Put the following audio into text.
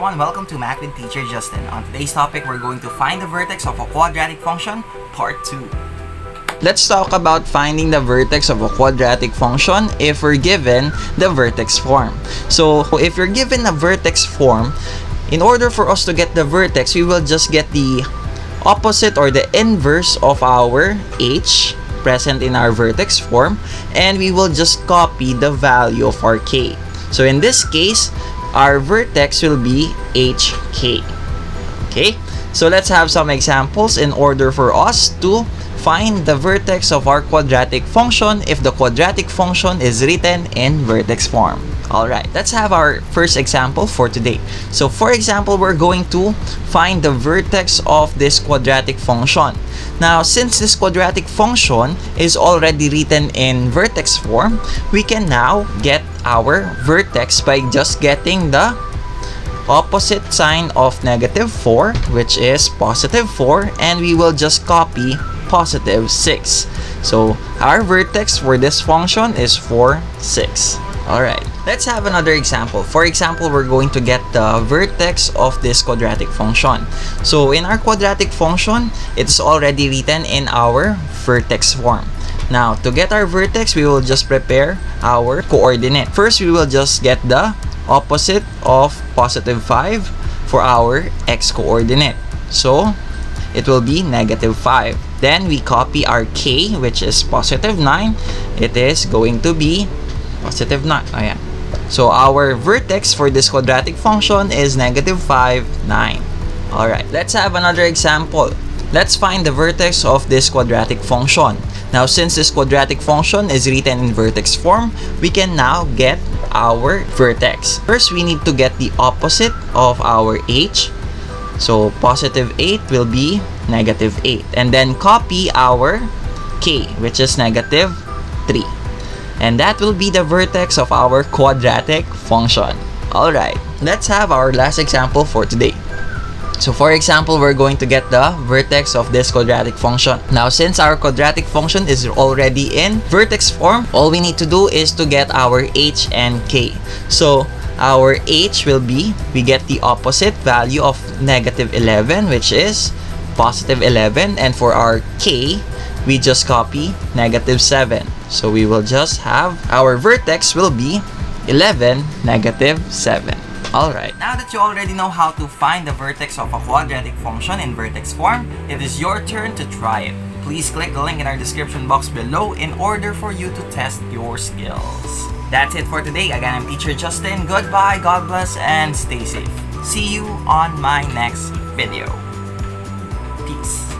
everyone, welcome to Math with Teacher Justin. On today's topic, we're going to find the vertex of a quadratic function, part 2. Let's talk about finding the vertex of a quadratic function if we're given the vertex form. So, if you're given a vertex form, in order for us to get the vertex, we will just get the opposite or the inverse of our h present in our vertex form, and we will just copy the value of our k. So, in this case, our vertex will be hk. Okay, so let's have some examples in order for us to find the vertex of our quadratic function if the quadratic function is written in vertex form. Alright, let's have our first example for today. So for example, we're going to find the vertex of this quadratic function. Now, since this quadratic function is already written in vertex form, we can now get our vertex by just getting the opposite sign of -4, which is +4, and we will just copy +6. So our vertex for this function is 4, 6. Alright, let's have another example. For example, we're going to get the vertex of this quadratic function. So in our quadratic function, it's already written in our vertex form. Now, to get our vertex, we will just prepare our coordinate. First, we will just get the opposite of +5 for our x coordinate. So, it will be -5. Then, we copy our k, which is +9. It is going to be +9. Ayan. So, our vertex for this quadratic function is -5, 9. Alright, let's have another example. Let's find the vertex of this quadratic function. Now, since this quadratic function is written in vertex form, we can now get our vertex. First, we need to get the opposite of our h. So, +8 will be -8. And then copy our k, which is -3. And that will be the vertex of our quadratic function. Alright, let's have our last example for today. So for example, we're going to get the vertex of this quadratic function. Now, since our quadratic function is already in vertex form, all we need to do is to get our h and k. So our h will be, we get the opposite value of -11, which is +11. And for our k, we just copy -7. So we will just have, our vertex will be 11, -7. Alright. Now that you already know how to find the vertex of a quadratic function in vertex form, it is your turn to try it. Please click the link in our description box below in order for you to test your skills. That's it for today. Again, I'm Teacher Justin. Goodbye, God bless, and stay safe. See you on my next video. Peace.